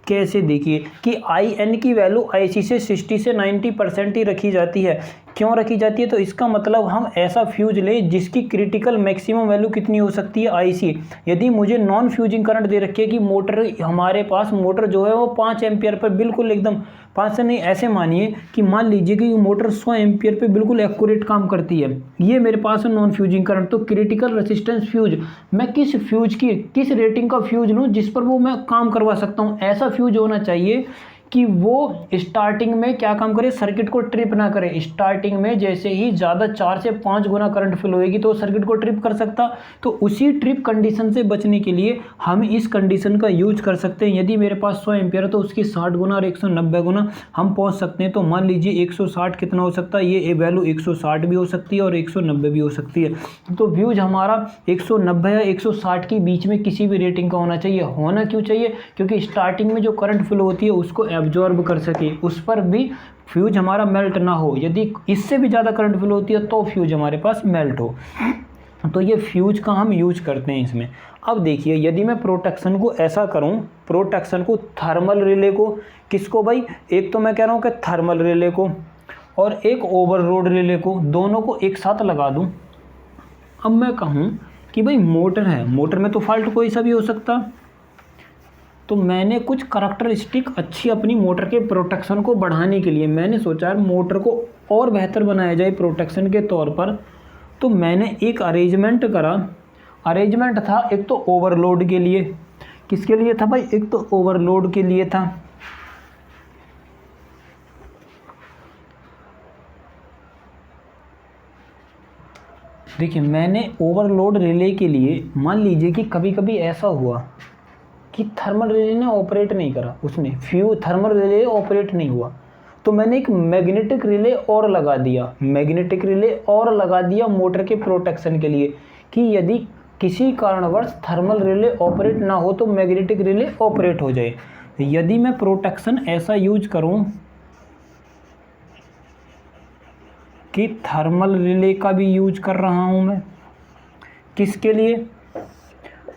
कैसे? देखिए कि IN की वैल्यू IC से 60 से 90% ही रखी जाती है। क्यों रखी जाती है? तो इसका मतलब हम ऐसा फ्यूज लें जिसकी क्रिटिकल मैक्सिमम वैल्यू कितनी हो सकती है? IC। यदि मुझे नॉन फ्यूजिंग करंट दे रखी है कि मोटर, हमारे पास मोटर जो है वो 5 एम्पियर पर बिल्कुल एकदम, 5 से नहीं, ऐसे मानिए कि मान लीजिए कि मोटर 100 एम्पियर पे बिल्कुल एक्यूरेट काम करती है, ये मेरे पास है नॉन फ्यूजिंग करंट। तो क्रिटिकल रेसिस्टेंस फ्यूज, मैं किस फ्यूज की, किस रेटिंग का फ्यूज लूँ जिस पर वो मैं काम करवा सकता हूँ? ऐसा फ्यूज होना चाहिए कि वो स्टार्टिंग में क्या काम करे? सर्किट को ट्रिप ना करे। स्टार्टिंग में जैसे ही ज़्यादा 4 से 5 गुना करंट फ्लो होएगी तो सर्किट को ट्रिप कर सकता। तो उसी ट्रिप कंडीशन से बचने के लिए हम इस कंडीशन का यूज कर सकते हैं। यदि मेरे पास 100 एम्पियर है तो उसकी 60 गुना और 190 गुना हम पहुंच सकते हैं। तो मान लीजिए 160 कितना हो सकता है? ये वैल्यू 160 भी हो सकती है और 190 भी हो सकती है। तो फ्यूज हमारा 190 या 160 के बीच में किसी भी रेटिंग का होना चाहिए। होना क्यों चाहिए? क्योंकि स्टार्टिंग में जो करंट फ्लो होती है उसको एब्जॉर्ब कर सके, उस पर भी फ्यूज हमारा मेल्ट ना हो। यदि इससे भी ज़्यादा करंट फ्लो होती है तो फ्यूज हमारे पास मेल्ट हो। तो ये फ्यूज का हम यूज करते हैं इसमें। अब देखिए, यदि मैं प्रोटेक्शन को ऐसा करूं, प्रोटेक्शन को थर्मल रिले को, किसको भाई? एक तो मैं कह रहा हूं कि थर्मल रिले को और एक ओवरलोड रिले को, दोनों को एक साथ लगा दूं। अब मैं कहूं कि भाई मोटर है, मोटर में तो फॉल्ट कोई सा भी हो सकता, तो मैंने कुछ करैक्टरिस्टिक अच्छी अपनी मोटर के प्रोटेक्शन को बढ़ाने के लिए मैंने सोचा मोटर को और बेहतर बनाया जाए प्रोटेक्शन के तौर पर। तो मैंने एक अरेंजमेंट करा। अरेंजमेंट था एक तो ओवरलोड के लिए, किसके लिए था भाई? एक तो ओवरलोड के लिए था। देखिए मैंने ओवरलोड रिले के लिए, मान लीजिए कि कभी कभी ऐसा हुआ कि थर्मल रिले ने ऑपरेट नहीं करा, उसने थर्मल रिले ऑपरेट नहीं हुआ, तो मैंने एक मैग्नेटिक रिले और लगा दिया, मैग्नेटिक रिले और लगा दिया मोटर के प्रोटेक्शन के लिए कि यदि किसी कारणवश थर्मल रिले ऑपरेट ना हो तो मैग्नेटिक रिले ऑपरेट हो जाए। यदि मैं प्रोटेक्शन ऐसा यूज करूं कि थर्मल रिले का भी यूज कर रहा हूं मैं, किसके लिए?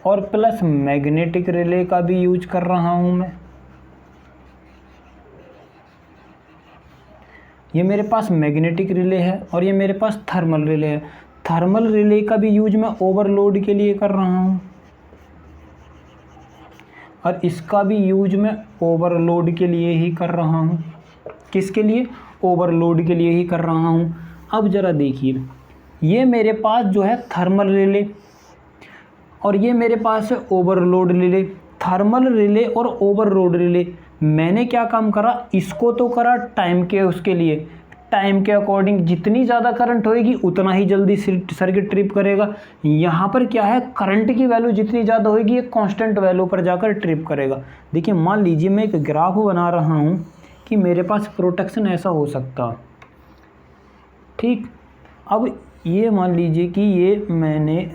और प्लस मैग्नेटिक रिले का भी यूज कर रहा हूं मैं। ये मेरे पास मैग्नेटिक रिले है और ये मेरे पास थर्मल रिले है। थर्मल रिले का भी यूज मैं ओवरलोड के लिए कर रहा हूं। और इसका भी यूज मैं ओवरलोड के लिए ही कर रहा हूँ। किसके लिए? ओवरलोड के लिए ही कर रहा हूँ। अब ज़रा देखिए, ये मेरे पास जो है थर्मल रिले और ये मेरे पास है ओवरलोड रिले। थर्मल रिले और ओवरलोड रिले, मैंने क्या काम करा, इसको तो करा टाइम के उसके लिए, टाइम के अकॉर्डिंग जितनी ज़्यादा करंट होएगी उतना ही जल्दी सर्किट ट्रिप करेगा। यहाँ पर क्या है, करंट की वैल्यू जितनी ज़्यादा होएगी एक कांस्टेंट वैल्यू पर जाकर ट्रिप करेगा। देखिए मान लीजिए मैं एक ग्राफ बना रहा हूँ कि मेरे पास प्रोटेक्शन ऐसा हो सकता, ठीक। अब ये मान लीजिए कि ये मैंने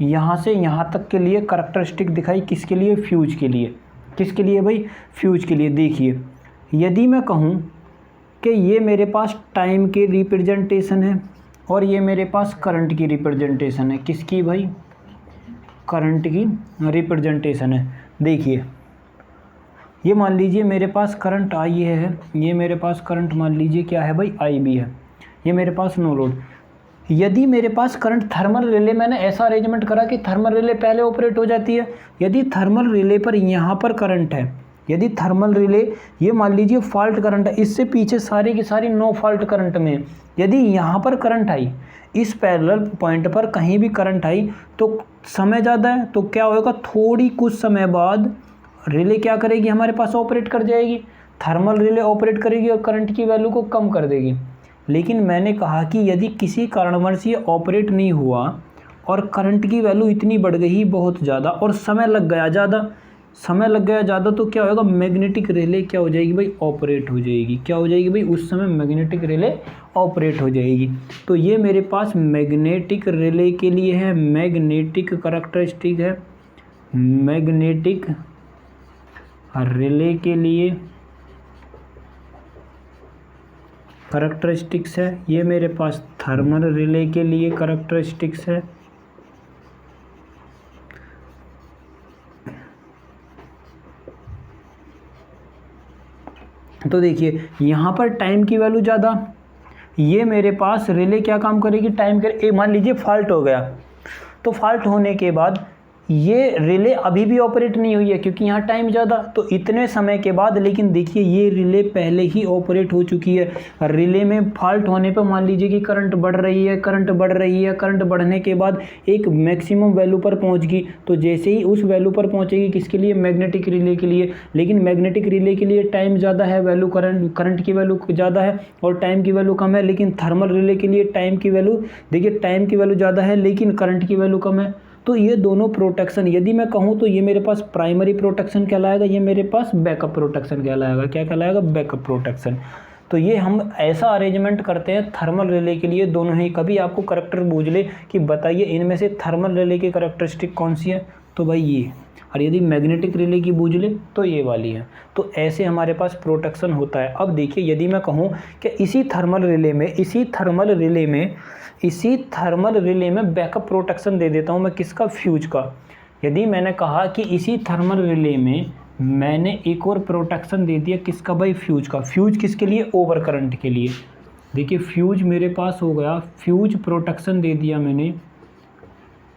यहाँ से यहाँ तक के लिए करैक्टरिस्टिक दिखाई, किसके लिए? फ्यूज के लिए। किसके लिए भाई? फ्यूज के लिए। देखिए यदि मैं कहूँ कि ये मेरे पास टाइम की रिप्रेजेंटेशन है और ये मेरे पास करंट की रिप्रेजेंटेशन है। किसकी भाई? करंट की रिप्रेजेंटेशन है। देखिए ये मान लीजिए मेरे पास करंट आई है, ये मेरे पास करंट मान लीजिए क्या है भाई? आई भी है। ये मेरे पास नो लोड। यदि मेरे पास करंट, थर्मल रिले मैंने ऐसा अरेंजमेंट करा कि थर्मल रिले पहले ऑपरेट हो जाती है। यदि थर्मल रिले पर यहाँ पर करंट है, यदि थर्मल रिले ये मान लीजिए फॉल्ट करंट है, इससे पीछे सारी की सारी नो फॉल्ट करंट में, यदि यहाँ पर करंट आई, इस पैरेलल पॉइंट पर कहीं भी करंट आई तो समय ज़्यादा है तो क्या होगा, थोड़ी कुछ समय बाद रिले क्या करेगी, हमारे पास ऑपरेट कर जाएगी। थर्मल रिले ऑपरेट करेगी और करंट की वैल्यू को कम कर देगी। लेकिन मैंने कहा कि यदि किसी कारणवश ये ऑपरेट नहीं हुआ और करंट की वैल्यू इतनी बढ़ गई बहुत ज़्यादा और समय लग गया ज़्यादा, तो क्या होगा, मैग्नेटिक रिले क्या हो जाएगी भाई? ऑपरेट हो जाएगी। क्या हो जाएगी भाई? उस समय मैग्नेटिक रिले ऑपरेट हो जाएगी। तो ये मेरे पास मैग्नेटिक रिले के लिए है, मैग्नेटिक करैक्टरिस्टिक है, मैग्नेटिक रिले के लिए करैक्टरिस्टिक्स है। ये मेरे पास थर्मल रिले के लिए करैक्टरिस्टिक्स है। तो देखिए यहाँ पर टाइम की वैल्यू ज़्यादा, ये मेरे पास रिले क्या काम करेगी, टाइम के। मान लीजिए फॉल्ट हो गया, तो फॉल्ट होने के बाद ये रिले अभी भी ऑपरेट नहीं हुई है क्योंकि यहाँ टाइम ज़्यादा, तो इतने समय के बाद, लेकिन देखिए ये रिले पहले ही ऑपरेट हो चुकी है। रिले में फॉल्ट होने पर मान लीजिए कि करंट बढ़ रही है, करंट बढ़ने के बाद एक मैक्सिमम वैल्यू पर पहुँच गई, तो जैसे ही उस वैल्यू पर पहुँचेगी, किसके लिए? मैग्नेटिक रिले के लिए। लेकिन मैग्नेटिक रिले के लिए टाइम ज़्यादा है, वैल्यू करंट की वैल्यू ज़्यादा है और टाइम की वैल्यू कम है। लेकिन थर्मल रिले के लिए टाइम की वैल्यू, देखिए टाइम की वैल्यू ज़्यादा है लेकिन करंट की वैल्यू कम है। तो ये दोनों प्रोटेक्शन, यदि मैं कहूँ तो ये मेरे पास प्राइमरी प्रोटेक्शन कहलाएगा, ये मेरे पास बैकअप प्रोटेक्शन कहलाएगा। क्या कहलाएगा? Backup protection. तो ये हम ऐसा अरेंजमेंट करते हैं थर्मल रिले के लिए दोनों ही। कभी आपको करैक्टर पूछ ले कि बताइए इनमें से थर्मल रिले की करैक्टरिस्टिक कौन सी है, तो भाई ये, और यदि मैग्नेटिक रिले की पूछ ले तो ये वाली है। तो ऐसे हमारे पास प्रोटेक्शन होता है। अब देखिए यदि मैं कहूँ कि इसी थर्मल रिले में बैकअप प्रोटेक्शन दे देता हूँ मैं, किसका? फ्यूज का। यदि मैंने कहा कि इसी थर्मल रिले में मैंने एक और प्रोटेक्शन दे दिया, किसका भाई? फ्यूज का। फ्यूज किसके लिए? ओवर करंट के लिए। देखिए फ्यूज मेरे पास हो गया, फ्यूज प्रोटेक्शन दे दिया मैंने,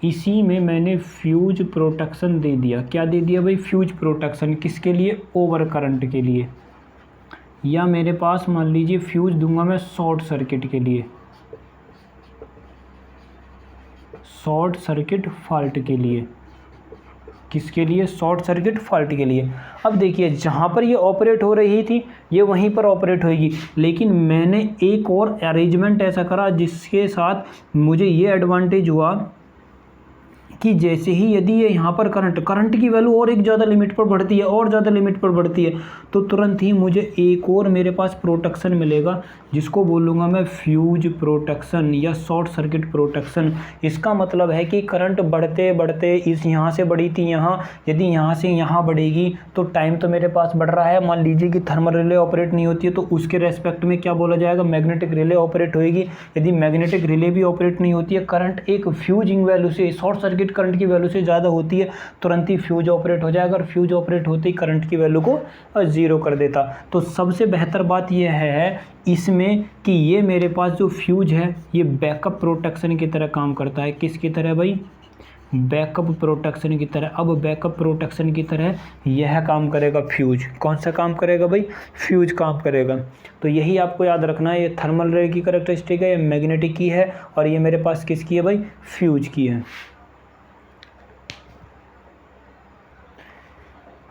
इसी में मैंने फ्यूज प्रोटेक्शन दे दिया। क्या दे दिया भाई? Fuse protection. किसके लिए? ओवर करंट के लिए। या मेरे पास मान लीजिए फ्यूज दूंगा मैं शॉर्ट सर्किट के लिए, शॉर्ट सर्किट फॉल्ट के लिए। किसके लिए? शॉर्ट सर्किट फॉल्ट के लिए। अब देखिए जहाँ पर ये ऑपरेट हो रही थी ये वहीं पर ऑपरेट होगी, लेकिन मैंने एक और अरेंजमेंट ऐसा करा जिसके साथ मुझे ये एडवांटेज हुआ कि जैसे ही यदि ये यहाँ पर करंट की वैल्यू और एक ज़्यादा लिमिट पर बढ़ती है तो तुरंत ही मुझे एक और मेरे पास प्रोटेक्शन मिलेगा जिसको बोलूँगा मैं फ्यूज प्रोटेक्शन या शॉर्ट सर्किट प्रोटेक्शन। इसका मतलब है कि करंट बढ़ते बढ़ते इस यहाँ से बढ़ी थी यहाँ, यदि यहाँ से यहाँ बढ़ेगी तो टाइम तो मेरे पास बढ़ रहा है। मान लीजिए कि थर्मल रिले ऑपरेट नहीं होती है तो उसके रेस्पेक्ट में क्या बोला जाएगा? मैग्नेटिक रिले ऑपरेट होएगी। यदि मैग्नेटिक रिले भी ऑपरेट नहीं होती है, करंट एक फ्यूजिंग वैल्यू से, शॉर्ट सर्किट करंट की वैल्यू से ज़्यादा होती है, तुरंत ही फ्यूज ऑपरेट हो जाएगा और फ्यूज ऑपरेट होते ही करंट की वैल्यू को ज़ीरो कर देता। तो सबसे बेहतर बात यह है इसमें कि ये मेरे पास जो फ्यूज है ये बैकअप प्रोटेक्शन की तरह काम करता है। किसकी तरह भाई? बैकअप प्रोटेक्शन की तरह। अब बैकअप प्रोटेक्शन की तरह यह काम करेगा फ्यूज। कौन सा काम करेगा भाई? फ्यूज काम करेगा। तो यही आपको याद रखना है, ये थर्मल रे की कैरेक्टरिस्टिक है, ये मैग्नेटिक की है, और ये मेरे पास किसकी है भाई? फ्यूज की है।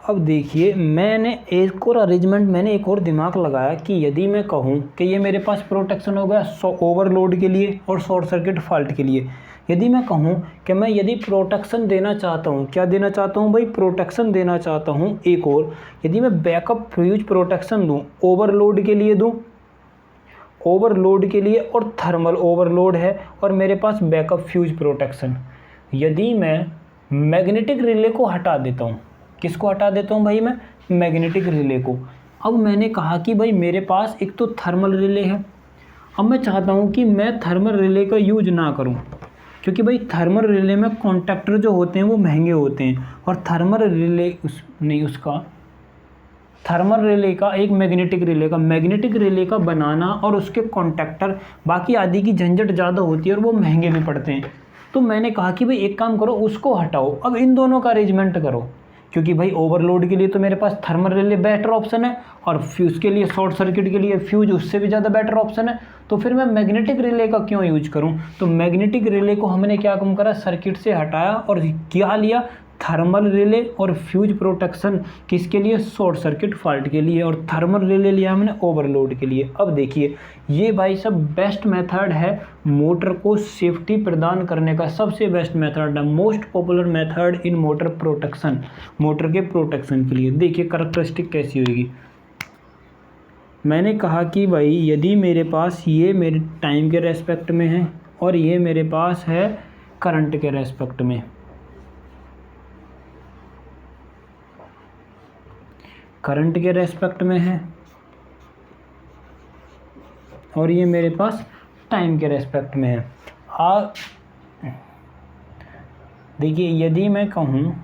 अब देखिए, मैंने एक और अरेंजमेंट, मैंने एक और दिमाग लगाया कि यदि मैं कहूँ कि ये मेरे पास प्रोटेक्शन होगा ओवरलोड के लिए और शॉर्ट सर्किट फॉल्ट के लिए। यदि मैं कहूँ कि मैं यदि प्रोटेक्शन देना चाहता हूँ, क्या देना चाहता हूँ भाई? प्रोटेक्शन देना चाहता हूँ एक और। यदि मैं बैकअप फ्यूज प्रोटेक्शन दूँ, ओवरलोड के लिए दूँ, ओवरलोड के लिए, और थर्मल ओवरलोड है, और मेरे पास बैकअप फ्यूज प्रोटेक्शन। यदि मैं मैग्नेटिक रिले को हटा देता हूँ, किसको हटा देता हूँ भाई? मैं मैग्नेटिक रिले को। अब मैंने कहा कि भाई मेरे पास एक तो थर्मल रिले है, अब मैं चाहता हूँ कि मैं थर्मल रिले का यूज ना करूँ, क्योंकि भाई थर्मल रिले में कॉन्टैक्टर जो होते हैं वो महंगे होते हैं, और थर्मल रिले थर्मल रिले का, एक मैग्नेटिक रिले का बनाना और उसके कॉन्टैक्टर बाकी आदि की झंझट ज़्यादा होती है और वो महंगे भी पड़ते हैं। तो मैंने कहा कि भाई एक काम करो, उसको हटाओ, अब इन दोनों का अरेंजमेंट करो, क्योंकि भाई ओवरलोड के लिए तो मेरे पास थर्मल रिले बेटर ऑप्शन है, और फ्यूज के लिए, शॉर्ट सर्किट के लिए फ्यूज उससे भी ज़्यादा बेटर ऑप्शन है। तो फिर मैं मैग्नेटिक रिले का क्यों यूज करूं? तो मैग्नेटिक रिले को हमने क्या कम करा? सर्किट से हटाया और क्या लिया? थर्मल रिले और फ्यूज प्रोटेक्शन। किसके लिए? शॉर्ट सर्किट फॉल्ट के लिए। और थर्मल रिले लिया हमने ओवरलोड के लिए। अब देखिए, ये भाई सब बेस्ट मेथड है मोटर को सेफ्टी प्रदान करने का, सबसे बेस्ट मेथड है, most popular method in motor protection, motor के प्रोटेक्शन के लिए। देखिए कैरेक्टरिस्टिक कैसी होगी। मैंने कहा कि भाई यदि मेरे पास ये मेरे टाइम के रेस्पेक्ट में है और ये मेरे पास है करंट के रेस्पेक्ट में, करंट के रेस्पेक्ट में है, और ये मेरे पास टाइम के रेस्पेक्ट में है। देखिए, यदि मैं कहूँ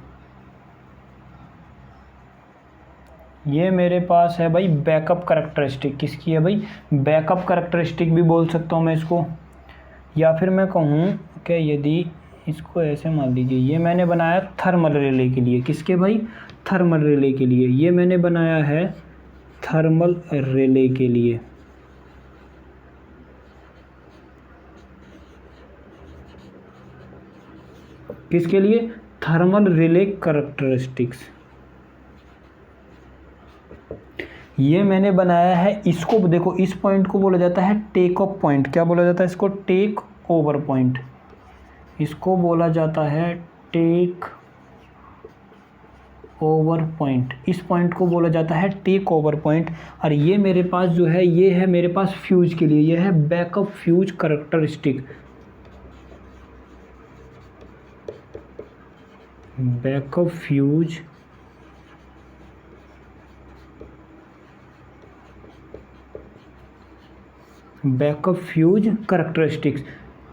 ये मेरे पास है भाई बैकअप करैक्टरिस्टिक, किसकी है भाई? बैकअप करैक्टरिस्टिक भी बोल सकता हूँ मैं इसको। या फिर मैं कहूँ कि यदि इसको ऐसे मान लीजिए, ये मैंने बनाया थर्मल रिले के लिए, किसके भाई? थर्मल रिले के लिए। ये मैंने बनाया है थर्मल रिले के लिए। किसके लिए? Thermal relay characteristics. ये मैंने बनाया है, इसको देखो, इस पॉइंट को बोला जाता है टेक ऑफ पॉइंट। क्या बोला जाता है इसको? Take over point. इसको बोला जाता है टेक ओवर पॉइंट। इस पॉइंट को बोला जाता है टेक ओवर पॉइंट। और ये मेरे पास जो है, ये है मेरे पास फ्यूज के लिए, ये है backup fuse characteristic. Backup fuse characteristics.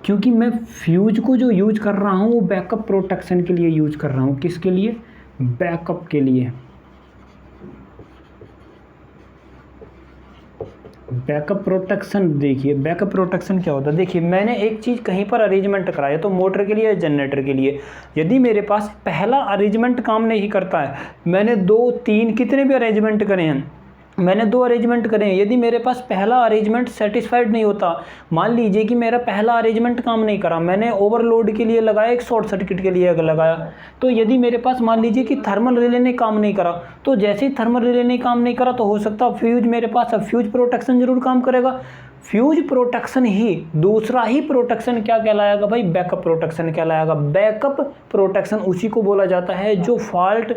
क्योंकि मैं फ्यूज को जो यूज कर रहा हूँ वो बैकअप प्रोटेक्शन के लिए यूज कर रहा हूँ। किसके लिए? बैकअप के लिए। बैकअप प्रोटेक्शन, देखिए बैकअप प्रोटेक्शन क्या होता है। देखिए, मैंने एक चीज़ कहीं पर अरेंजमेंट कराया, तो मोटर के लिए या जनरेटर के लिए, यदि मेरे पास पहला अरेंजमेंट काम नहीं करता है, मैंने 2, 3 कितने भी अरेंजमेंट करे हैं, मैंने 2 अरेंजमेंट करे हैं, यदि मेरे पास पहला अरेंजमेंट सेटिस्फाइड नहीं होता, मान लीजिए कि मेरा पहला अरेंजमेंट काम नहीं करा, मैंने ओवरलोड के लिए लगाया, एक शॉर्ट सर्किट के लिए लगाया, तो यदि मेरे पास मान लीजिए कि थर्मल रिले ने काम नहीं करा, तो जैसे ही थर्मल रिले ने काम नहीं करा तो हो सकता फ्यूज मेरे पास, अब फ्यूज प्रोटेक्शन जरूर काम करेगा। फ्यूज प्रोटेक्शन ही, दूसरा ही प्रोटेक्शन क्या कहलाएगा भाई? बैकअप प्रोटेक्शन कहलाएगा। बैकअप प्रोटेक्शन उसी को बोला जाता है जो फॉल्ट,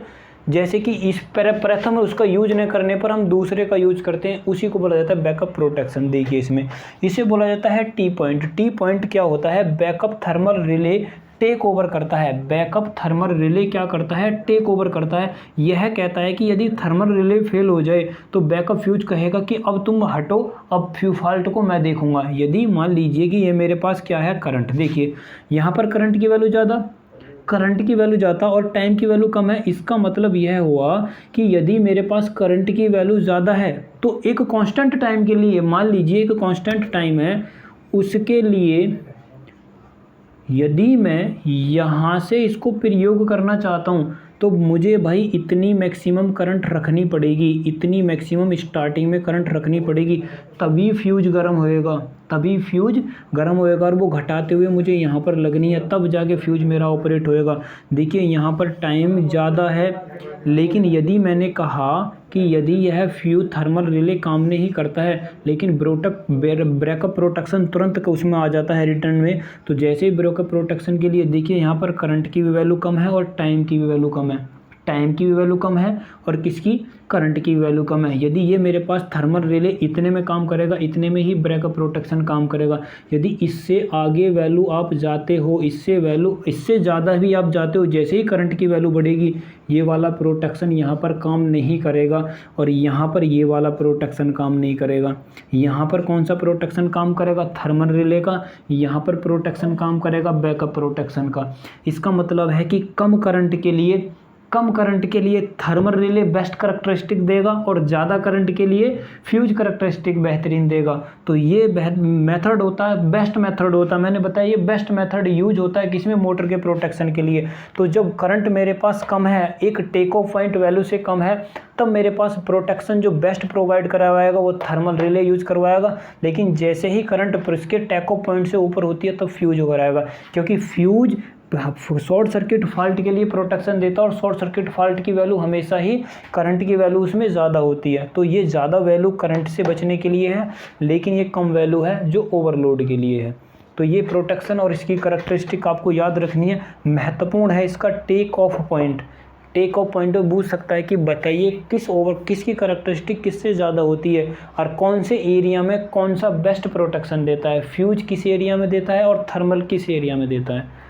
जैसे कि इस प्रथम उसका यूज न करने पर हम दूसरे का यूज करते हैं, उसी को बोला जाता है बैकअप प्रोटेक्शन। देखिए इसमें इसे बोला जाता है टी पॉइंट। टी पॉइंट क्या होता है? Backup thermal relay take over करता है। बैकअप थर्मल रिले क्या करता है? टेक ओवर करता है। यह कहता है कि यदि थर्मल रिले फेल हो जाए तो बैकअप फ्यूज कहेगा कि अब तुम हटो, अब फॉल्ट को मैं देखूंगा। यदि मान लीजिए कि ये मेरे पास क्या है? करंट। देखिए यहाँ पर करंट की वैल्यू ज़्यादा, करंट की वैल्यू ज़्यादा और टाइम की वैल्यू कम है। इसका मतलब यह हुआ कि यदि मेरे पास करंट की वैल्यू ज़्यादा है तो एक कांस्टेंट टाइम के लिए, मान लीजिए एक कांस्टेंट टाइम है, उसके लिए यदि मैं यहाँ से इसको प्रयोग करना चाहता हूँ तो मुझे भाई इतनी मैक्सिमम करंट रखनी पड़ेगी, इतनी मैक्सिमम स्टार्टिंग में करंट रखनी पड़ेगी, तभी फ्यूज गर्म होएगा, तभी फ्यूज गर्म होएगा। और वो घटाते हुए मुझे यहाँ पर लगनी है, तब जाके फ्यूज मेरा ऑपरेट होएगा। देखिए यहाँ पर टाइम ज़्यादा है, लेकिन यदि मैंने कहा कि यदि यह फ्यूज थर्मल रिले काम नहीं करता है लेकिन ब्रेकअप प्रोटेक्शन तुरंत उसमें आ जाता है रिटर्न में, तो जैसे ही ब्रेकअप प्रोटेक्शन के लिए देखिए यहाँ पर करंट की भी वैल्यू कम है और टाइम की भी वैल्यू कम है, टाइम की भी वैल्यू कम है और किसकी, करंट की वैल्यू कम है। यदि ये मेरे पास थर्मल रिले इतने में काम करेगा, इतने में ही ब्रेकअप प्रोटेक्शन काम करेगा। यदि इससे आगे वैल्यू आप जाते हो, इससे ज़्यादा भी आप जाते हो, जैसे ही करंट की वैल्यू बढ़ेगी ये वाला प्रोटेक्शन यहाँ पर काम नहीं करेगा और यहाँ पर ये वाला प्रोटेक्शन काम नहीं करेगा। यहाँ पर कौन सा प्रोटेक्शन काम करेगा, थर्मल रिले का, यहाँ पर प्रोटेक्शन काम करेगा बैकअप प्रोटेक्शन का। इसका मतलब है कि कम करंट के लिए थर्मल रिले बेस्ट करैक्टरिस्टिक देगा और ज़्यादा करंट के लिए फ्यूज करैक्टरिस्टिक बेहतरीन देगा। तो ये मेथड होता है, बेस्ट मेथड होता है। मैंने बताया ये बेस्ट मेथड यूज होता है किसमें, मोटर के प्रोटेक्शन के लिए। तो जब करंट मेरे पास कम है, एक टेक ऑफ पॉइंट वैल्यू से कम है, तब मेरे पास प्रोटेक्शन जो बेस्ट प्रोवाइड करवाएगा वो थर्मल रिले यूज करवाएगा। लेकिन जैसे ही करंट इसके टेक ऑफ पॉइंट से ऊपर होती है तब फ्यूज कराएगा, क्योंकि फ्यूज शॉर्ट सर्किट फॉल्ट के लिए प्रोटेक्शन देता है और शॉर्ट सर्किट फॉल्ट की वैल्यू हमेशा ही करंट की वैल्यू उसमें ज़्यादा होती है। तो ये ज़्यादा वैल्यू करंट से बचने के लिए है, लेकिन ये कम वैल्यू है जो ओवरलोड के लिए है। तो ये प्रोटेक्शन और इसकी करैक्टरिस्टिक आपको याद रखनी है, महत्वपूर्ण है इसका take off point. Take off point पूछ सकता है कि बताइए किसकी करैक्टरिस्टिक किससे ज़्यादा होती है और कौन से एरिया में कौन सा बेस्ट प्रोटेक्शन देता है, फ्यूज किस एरिया में देता है और थर्मल किस एरिया में देता है।